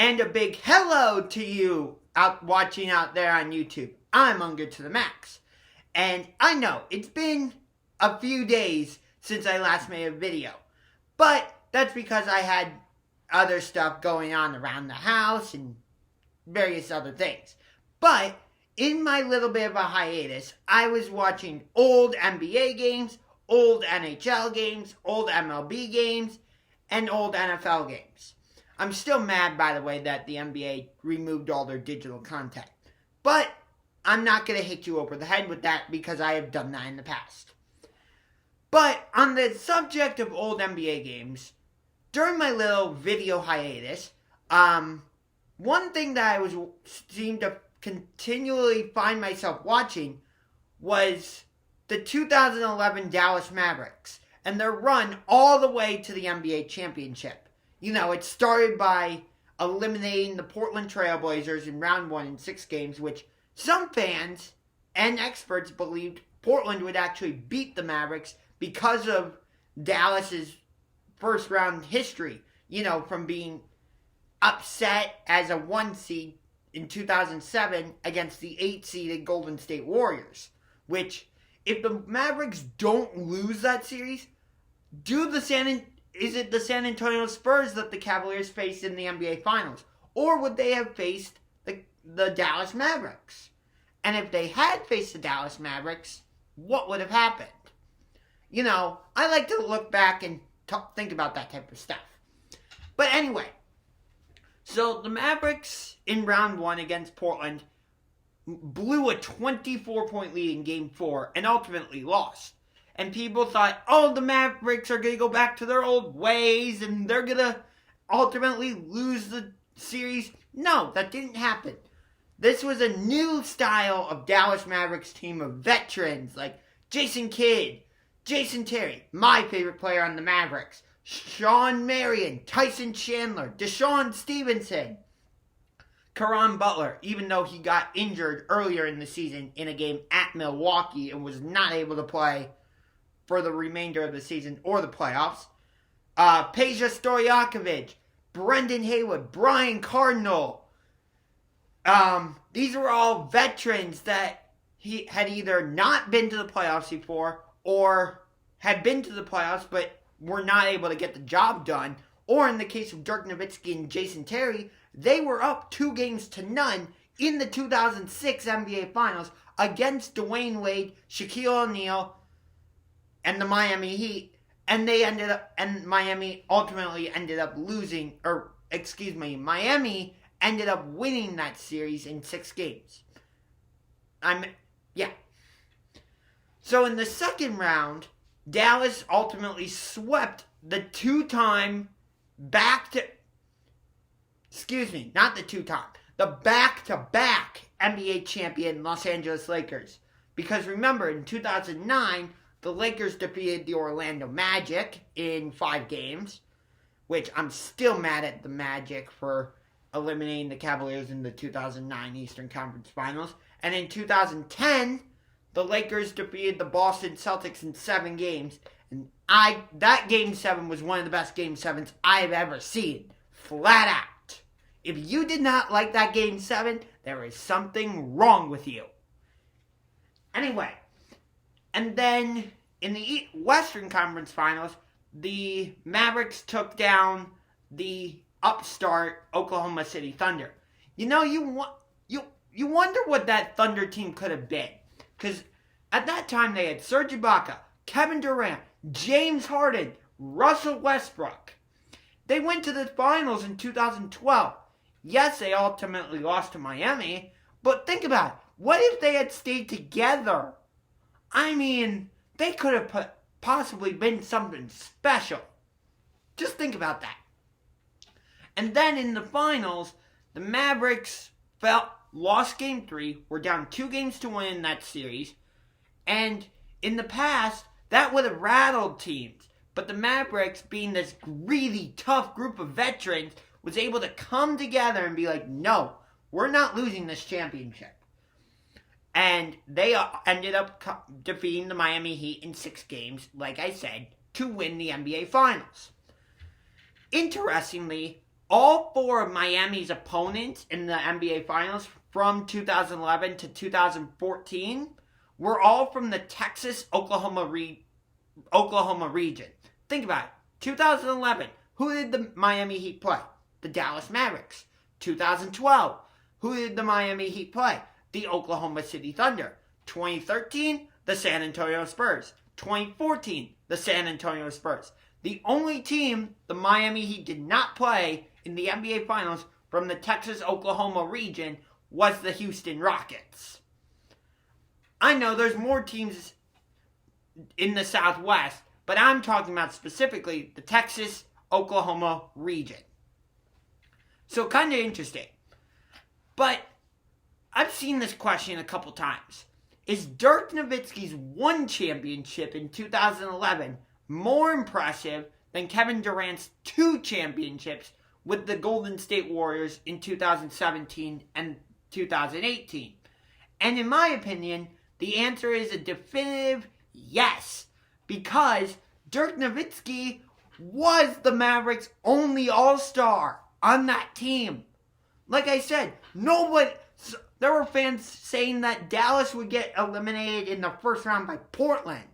And a big hello to you watching out there on YouTube. I'm Unger to the Max. And I know it's been a few days since I last made a video. But that's because I had other stuff going on around the house and various other things. But in my little bit of a hiatus, I was watching old NBA games, old NHL games, old MLB games, and old NFL games. I'm still mad, by the way, that the NBA removed all their digital content. But I'm not going to hit you over the head with that because I have done that in the past. But on the subject of old NBA games, during my little video hiatus, one thing that I seemed to continually find myself watching was the 2011 Dallas Mavericks and their run all the way to the NBA championship. You know, it started by eliminating the Portland Trail Blazers in round 1 in 6 games, which some fans and experts believed Portland would actually beat the Mavericks because of Dallas's first round history. You know, from being upset as a 1 seed in 2007 against the 8-seeded Golden State Warriors. Which, if the Mavericks don't lose that series, is it the San Antonio Spurs that the Cavaliers faced in the NBA Finals? Or would they have faced the Dallas Mavericks? And if they had faced the Dallas Mavericks, what would have happened? You know, I like to look back and think about that type of stuff. But anyway, so the Mavericks in round 1 against Portland blew a 24-point lead in Game 4 and ultimately lost. And people thought, oh, the Mavericks are going to go back to their old ways and they're going to ultimately lose the series. No, that didn't happen. This was a new style of Dallas Mavericks team of veterans like Jason Kidd, Jason Terry, my favorite player on the Mavericks, Sean Marion, Tyson Chandler, Deshaun Stevenson, Caron Butler, even though he got injured earlier in the season in a game at Milwaukee and was not able to play for the remainder of the season or the playoffs. Peja Stojakovic, Brendan Haywood, Brian Cardinal. These were all veterans that he had either not been to the playoffs before or had been to the playoffs but were not able to get the job done. Or in the case of Dirk Nowitzki and Jason Terry, they were up 2-0 in the 2006 NBA Finals against Dwayne Wade, Shaquille O'Neal, and the Miami Heat, and Miami ultimately ended up Miami ended up winning that series in 6 games. So in the second round, Dallas ultimately swept the back-to-back NBA champion Los Angeles Lakers. Because remember, in 2009, the Lakers defeated the Orlando Magic in 5 games, which I'm still mad at the Magic for eliminating the Cavaliers in the 2009 Eastern Conference Finals. And in 2010, the Lakers defeated the Boston Celtics in 7 games. And that Game 7 was one of the best Game 7s I've ever seen. Flat out. If you did not like that Game 7, there is something wrong with you. Anyway. And then, in the Western Conference Finals, the Mavericks took down the upstart Oklahoma City Thunder. You know, you wonder what that Thunder team could have been. Because at that time, they had Serge Ibaka, Kevin Durant, James Harden, Russell Westbrook. They went to the finals in 2012. Yes, they ultimately lost to Miami, but think about it. What if they had stayed together? I mean, they could have possibly been something special. Just think about that. And then in the finals, the Mavericks lost Game 3, were down 2-1 in that series, and in the past, that would have rattled teams. But the Mavericks, being this really tough group of veterans, was able to come together and be like, no, we're not losing this championship. And they ended up defeating the Miami Heat in 6 games, like I said, to win the NBA Finals. Interestingly, all four of Miami's opponents in the NBA Finals from 2011 to 2014 were all from the Texas-Oklahoma region. Think about it. 2011, who did the Miami Heat play? The Dallas Mavericks. 2012, who did the Miami Heat play? The Oklahoma City Thunder. 2013, the San Antonio Spurs. 2014, the San Antonio Spurs. The only team the Miami Heat did not play in the NBA Finals from the Texas-Oklahoma region was the Houston Rockets. I know there's more teams in the Southwest, but I'm talking about specifically the Texas-Oklahoma region. So kind of interesting. But I've seen this question a couple times. Is Dirk Nowitzki's one championship in 2011 more impressive than Kevin Durant's 2 championships with the Golden State Warriors in 2017 and 2018? And in my opinion, the answer is a definitive yes, because Dirk Nowitzki was the Mavericks' only All-Star on that team. Like I said, there were fans saying that Dallas would get eliminated in the first round by Portland.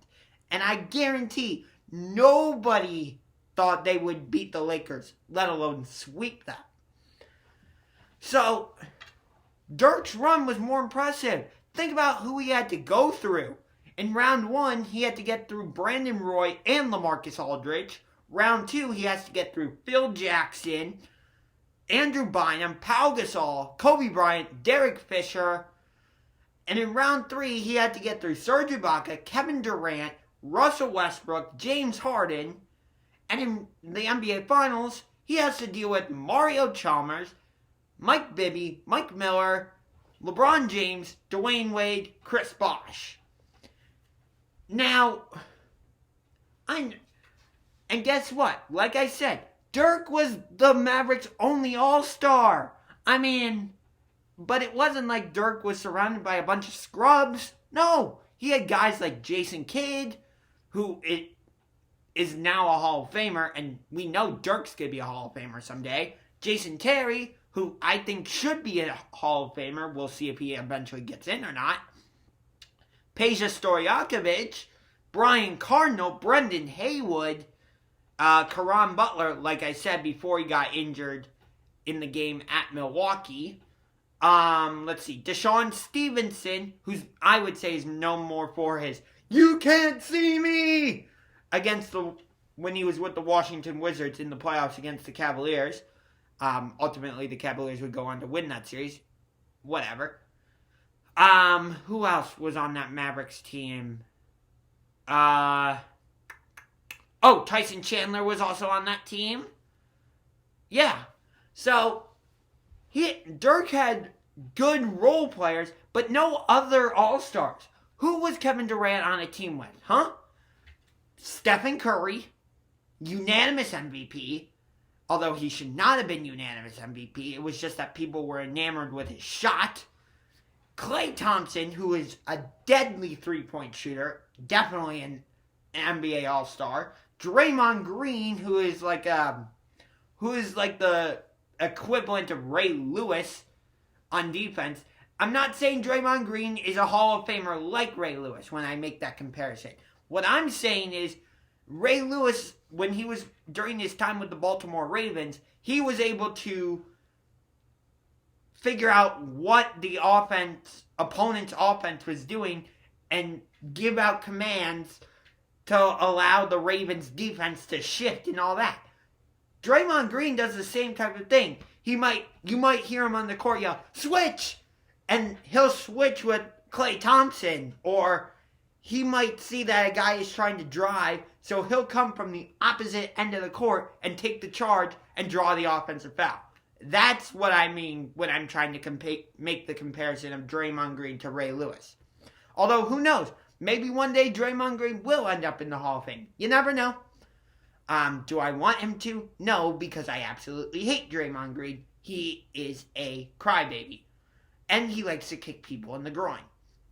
And I guarantee nobody thought they would beat the Lakers, let alone sweep them. So, Dirk's run was more impressive. Think about who he had to go through. In round 1, he had to get through Brandon Roy and LaMarcus Aldridge. Round 2, he has to get through Phil Jackson, Andrew Bynum, Pau Gasol, Kobe Bryant, Derek Fisher. And in round 3, he had to get through Serge Ibaka, Kevin Durant, Russell Westbrook, James Harden. And in the NBA Finals, he has to deal with Mario Chalmers, Mike Bibby, Mike Miller, LeBron James, Dwayne Wade, Chris Bosh. Now, and guess what? Like I said, Dirk was the Mavericks' only All-Star. I mean, but it wasn't like Dirk was surrounded by a bunch of scrubs. No, he had guys like Jason Kidd, who is now a Hall of Famer, and we know Dirk's going to be a Hall of Famer someday. Jason Terry, who I think should be a Hall of Famer. We'll see if he eventually gets in or not. Peja Stojakovic, Brian Cardinal, Brendan Haywood, Caron Butler, like I said before he got injured in the game at Milwaukee. Let's see, Deshaun Stevenson, who's I would say is known more for his "You can't see me" when he was with the Washington Wizards in the playoffs against the Cavaliers. Ultimately, the Cavaliers would go on to win that series. Whatever. Who else was on that Mavericks team? Tyson Chandler was also on that team. Yeah. So, Dirk had good role players, but no other All-Stars. Who was Kevin Durant on a team with? Huh? Stephen Curry, unanimous MVP. Although he should not have been unanimous MVP. It was just that people were enamored with his shot. Klay Thompson, who is a deadly three-point shooter. Definitely an NBA All-Star. Draymond Green, who is like the equivalent of Ray Lewis on defense. I'm not saying Draymond Green is a Hall of Famer like Ray Lewis when I make that comparison. What I'm saying is Ray Lewis, when he was during his time with the Baltimore Ravens, he was able to figure out what the opponent's offense was doing and give out commands to allow the Ravens defense to shift and all that. Draymond Green does the same type of thing. You might hear him on the court yell, "Switch!" And he'll switch with Klay Thompson, or he might see that a guy is trying to drive, so he'll come from the opposite end of the court and take the charge and draw the offensive foul. That's what I mean when I'm trying to make the comparison of Draymond Green to Ray Lewis. Although, who knows? Maybe one day Draymond Green will end up in the Hall of Fame. You never know. Do I want him to? No, because I absolutely hate Draymond Green. He is a crybaby. And he likes to kick people in the groin.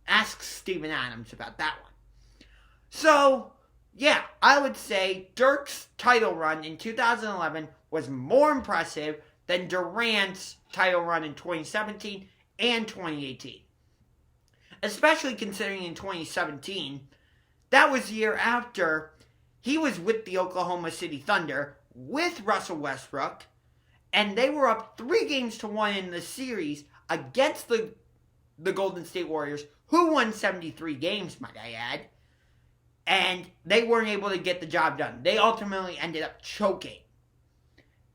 Ask Steven Adams about that one. So, yeah, I would say Dirk's title run in 2011 was more impressive than Durant's title run in 2017 and 2018. Especially considering in 2017, that was the year after he was with the Oklahoma City Thunder with Russell Westbrook, and they were up 3-1 in the series against the Golden State Warriors, who won 73 games, might I add, and they weren't able to get the job done. They ultimately ended up choking.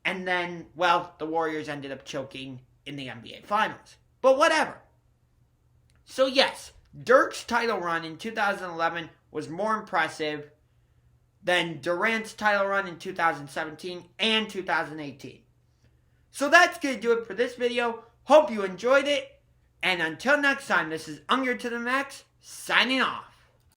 And then, well, the Warriors ended up choking in the NBA Finals. But whatever. So yes, Dirk's title run in 2011 was more impressive than Durant's title run in 2017 and 2018. So that's going to do it for this video. Hope you enjoyed it. And until next time, this is Unger to the Max, signing off.